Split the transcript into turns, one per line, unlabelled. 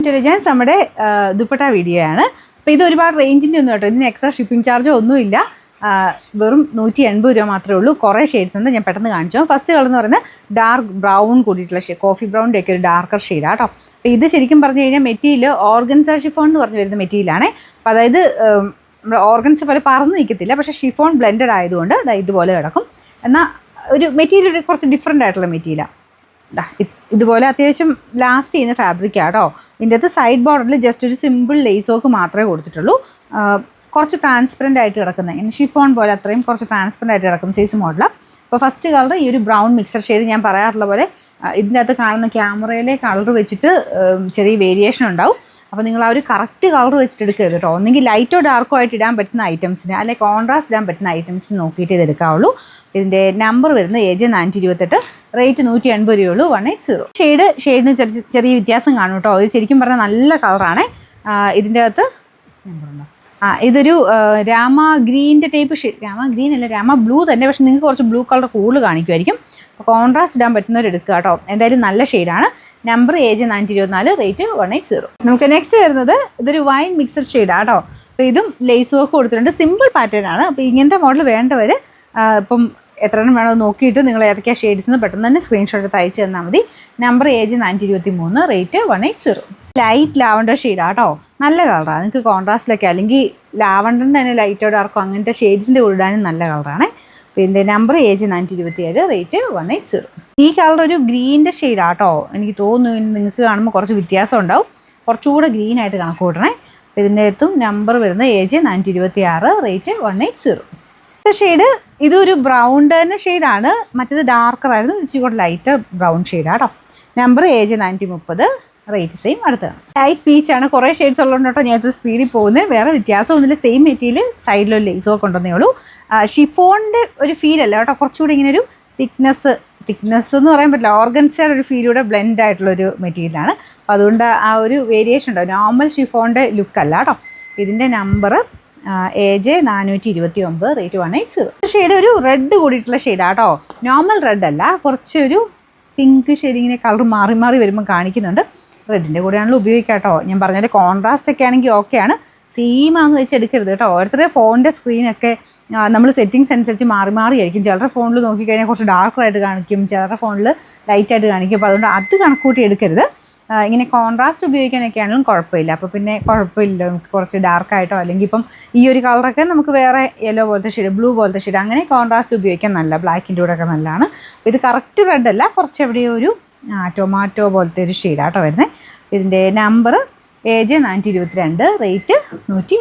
Intelligence നമ്മുടെ dupatta video ആണ്. അപ്പോൾ ഇത് ഒരുപാട് റേഞ്ചിൻ്റെ ഒന്നും കേട്ടോ, ഇതിന് എക്സ്ട്രാ ഷിപ്പിംഗ് ചാർജോ ഒന്നുമില്ല. വെറും 180 രൂപ മാത്രമേ ഉള്ളൂ. കുറേ ഷെയ്ഡ്സ് ഉണ്ട്, ഞാൻ പെട്ടെന്ന് കാണിച്ചു. ഫസ്റ്റ് കളർ എന്ന് പറയുന്നത് ഡാർക്ക് ബ്രൗൺ കൂടിയിട്ടുള്ള കോഫി ബ്രൗണിൻ്റെ ഒക്കെ ഒരു ഡാർക്കർ ഷെയ്ഡാണ് കേട്ടോ. അപ്പോൾ ഇത് ശരിക്കും പറഞ്ഞു കഴിഞ്ഞാൽ മെറ്റീരിയൽ ഓർഗൻസ ഷിഫോൺ എന്ന് പറഞ്ഞു വരുന്ന മെറ്റീരിയലാണ്. അപ്പോൾ അതായത് ഓർഗൻസ് പോലെ പറന്ന് നിൽക്കത്തില്ല, പക്ഷേ ഷിഫോൺ ബ്ലെൻഡഡ് ആയതുകൊണ്ട് ഇതുപോലെ കിടക്കും. എന്നാൽ ഒരു മെറ്റീരിയൽ കുറച്ച് ഡിഫറെൻ്റ് ആയിട്ടുള്ള മെറ്റീരിയലാണ്. ഇതുപോലെ അത്യാവശ്യം ലാസ്റ്റ് ചെയ്യുന്ന ഫാബ്രിക്കാണ് കേട്ടോ. ഇതിൻ്റെ അകത്ത് സൈഡ് ബോർഡറിൽ ജസ്റ്റ് ഒരു സിമ്പിൾ ലേസ് വർക്ക് മാത്രമേ കൊടുത്തിട്ടുള്ളൂ. കുറച്ച് ട്രാൻസ്പെറൻ്റ് ആയിട്ട് കിടക്കുന്നത്, ഇങ്ങനെ ഷിഫോൺ പോലെ അത്രയും കുറച്ച് ട്രാൻസ്പെറൻ്റ് ആയിട്ട് കിടക്കുന്ന സൈസ് മോഡലാണ്. അപ്പോൾ ഫസ്റ്റ് കളർ ഈ ഒരു ബ്രൗൺ മിക്സർ ഷെയ്ഡ്, ഞാൻ പറയാറുള്ള പോലെ ഇതിൻ്റെ അകത്ത് കാണുന്ന ക്യാമറയിലെ കളർ വെച്ചിട്ട് ചെറിയ വേരിയേഷൻ ഉണ്ടാവും. അപ്പോൾ നിങ്ങൾ ആ ഒരു കറക്റ്റ് കളർ വെച്ചിട്ട് എടുക്കരുത് കേട്ടോ. ഒന്നെങ്കിൽ ലൈറ്റോ ഡാർക്കോ ആയിട്ട് ഇടാൻ പറ്റുന്ന ഐറ്റംസിന്, അല്ലെങ്കിൽ കോൺട്രാസ്റ്റ് ഇടാൻ പറ്റുന്ന ഐറ്റംസിന് നോക്കിയിട്ട് ഇത് എടുക്കാവുള്ളൂ. ഇതിൻ്റെ നമ്പർ വരുന്നത് AJ 428, റേറ്റ് 180 രൂപയുള്ളൂ, 180. ഷെയ്ഡിന് ചെറിയ വ്യത്യാസം കാണും കേട്ടോ. ഇത് ശരിക്കും പറഞ്ഞാൽ നല്ല കളറാണ്. ഇതിൻ്റെ അകത്ത് ഇതൊരു രാമ ഗ്രീൻ്റെ ടൈപ്പ് ഷെയ്ഡ്, രാമ ഗ്രീൻ അല്ല, രാമ ബ്ലൂ തന്നെ, പക്ഷെ നിങ്ങൾക്ക് കുറച്ച് ബ്ലൂ കളർ കൂടുതൽ കാണിക്കുമായിരിക്കും. അപ്പോൾ കോൺട്രാസ്റ്റ് ഇടാൻ പറ്റുന്നവർ എടുക്കുക കേട്ടോ. എന്തായാലും നല്ല ഷെയ്ഡാണ്. Number AJ 424, rate 180. നമുക്ക് നെക്സ്റ്റ് വരുന്നത് ഇതൊരു വൈൻ മിക്സഡ് ഷെയ്ഡാണ് കേട്ടോ. അപ്പോൾ ഇതും ലേസ് വർക്ക് കൊടുത്തിട്ടുണ്ട്, സിമ്പിൾ പാറ്റേൺ ആണ്. അപ്പോൾ ഇങ്ങനത്തെ മോഡൽ വേണ്ടവർ ഇപ്പം എത്ര എണ്ണം വേണോ നോക്കിയിട്ട് നിങ്ങൾ ഏതൊക്കെയാണ് ഷെയ്ഡ്സ് പെട്ടെന്ന് തന്നെ സ്ക്രീൻഷോട്ട് എടുത്ത് അയച്ചു തന്നാൽ മതി. Number AJ 423, rate 180. Light lavender ഷെയ്ഡാണ് കേട്ടോ, നല്ല കളറാണ്. നിങ്ങൾക്ക് കോൺട്രാസ്റ്റിലൊക്കെ അല്ലെങ്കിൽ ലാവണ്ടറിൻ്റെ തന്നെ ലൈറ്റോ ഡാർക്കോ അങ്ങനത്തെ ഷെയ്ഡ്സിൻ്റെ ഉൾടാനും നല്ല കളറാണ്. പിന്നെ നമ്പർ AJ 427, റേറ്റ് 180. ഈ കളർ ഒരു ഗ്രീൻ്റെ ഷെയ്ഡാണ് കേട്ടോ. എനിക്ക് തോന്നുന്നു നിങ്ങൾക്ക് കാണുമ്പോൾ കുറച്ച് വ്യത്യാസം ഉണ്ടാവും, കുറച്ചുകൂടെ ഗ്രീനായിട്ട് കണക്ക് കൂട്ടണേ. അപ്പോൾ ഇതിൻ്റെ അകത്തും നമ്പർ വരുന്നത് AJ 426, റേറ്റ് 180. ഷെയ്ഡ് ഇതൊരു ബ്രൗൺ തന്നെ ഷെയ്ഡാണ്, മറ്റേത് ഡാർക്കർ ആയിരുന്നു, ഇച്ചിരി കൂടെ ലൈറ്റ് ബ്രൗൺ ഷെയ്ഡാണ് കേട്ടോ. Number AJ 430, rate same. അടുത്താണ് ലൈറ്റ് പീച്ചാണ്. കുറേ ഷെയ്ഡ്സ് ഉള്ളതുകൊണ്ട് കേട്ടോ ഞാൻ ഇത്ര സ്പീഡിൽ പോകുന്നത്. വേറെ വ്യത്യാസമൊന്നുമില്ല, സെയിം മെറ്റീരിയൽ, സൈഡിലൊരു ലേസ് വർക്ക് ഉണ്ടെന്നേ ഉള്ളൂ. ഷിഫോണിൻ്റെ ഒരു ഫീൽ അല്ല കേട്ടോ, കുറച്ചുകൂടി ഇങ്ങനെ ഒരു തിക്നെസ് എന്ന് പറയാൻ പറ്റില്ല, ഓർഗൻസയുടെ ഒരു ഫീലൂടെ ബ്ലെൻഡ് ആയിട്ടുള്ളൊരു മെറ്റീരിയലാണ്. അപ്പോൾ അതുകൊണ്ട് ആ ഒരു വേരിയേഷൻ ഉണ്ടാവും, നോർമൽ ഷിഫോണിൻ്റെ ലുക്കല്ല കേട്ടോ. ഇതിൻ്റെ നമ്പർ AJ 429, റേറ്റ് 180. ഷെയ്ഡ് ഒരു റെഡ് കൂടിയിട്ടുള്ള ഷെയ്ഡാണ് കേട്ടോ, നോർമൽ റെഡ് അല്ല, കുറച്ചൊരു പിങ്ക് ഷെയ്ഡ് ഇങ്ങനെ കളർ മാറി മാറി വരുമ്പോൾ കാണിക്കുന്നുണ്ട്. റെഡിൻ്റെ കൂടെയാണല്ലോ ഉപയോഗിക്കാം കേട്ടോ. ഞാൻ പറഞ്ഞാൽ കോൺട്രാസ്റ്റ് ഒക്കെ ആണെങ്കിൽ ഓക്കെയാണ്, സെയിമാന്ന് വെച്ച് എടുക്കരുത് കേട്ടോ. ഓരോരുത്തരുടെ ഫോണിൻ്റെ സ്ക്രീനൊക്കെ നമ്മൾ സെറ്റിങ്സ് അനുസരിച്ച് മാറി മാറിയായിരിക്കും. ചിലരുടെ ഫോണിൽ നോക്കിക്കഴിഞ്ഞാൽ കുറച്ച് ഡാർക്കറായിട്ട് കാണിക്കും, ചിലരുടെ ഫോണിൽ ലൈറ്റായിട്ട് കാണിക്കും. അപ്പോൾ അതുകൊണ്ട് അത് കണക്കൂട്ടി എടുക്കരുത്. ഇങ്ങനെ കോൺട്രാസ്റ്റ് ഉപയോഗിക്കാനൊക്കെ ആണെങ്കിലും കുഴപ്പമില്ല. അപ്പോൾ പിന്നെ കുഴപ്പമില്ല, നമുക്ക് കുറച്ച് ഡാർക്കായിട്ടോ അല്ലെങ്കിൽ ഇപ്പം ഈ ഒരു കളറൊക്കെ നമുക്ക് വേറെ യെല്ലോ പോലത്തെ ഷെയ്ഡ്, ബ്ലൂ പോലത്തെ ഷെയ്ഡ്, അങ്ങനെ കോൺട്രാസ്റ്റ് ഉപയോഗിക്കാൻ നല്ല, ബ്ലാക്കിൻ്റെ കൂടെ ഒക്കെ നല്ലതാണ്. ഇത് കറക്റ്റ് റെഡ് അല്ല, കുറച്ച് എവിടെയോ ഒരു ടൊമാറ്റോ പോലത്തെ ഒരു ഷെയ്ഡാട്ടോ വരുന്നത്. ഇതിൻ്റെ നമ്പർ AJ 422, റേറ്റ് 100.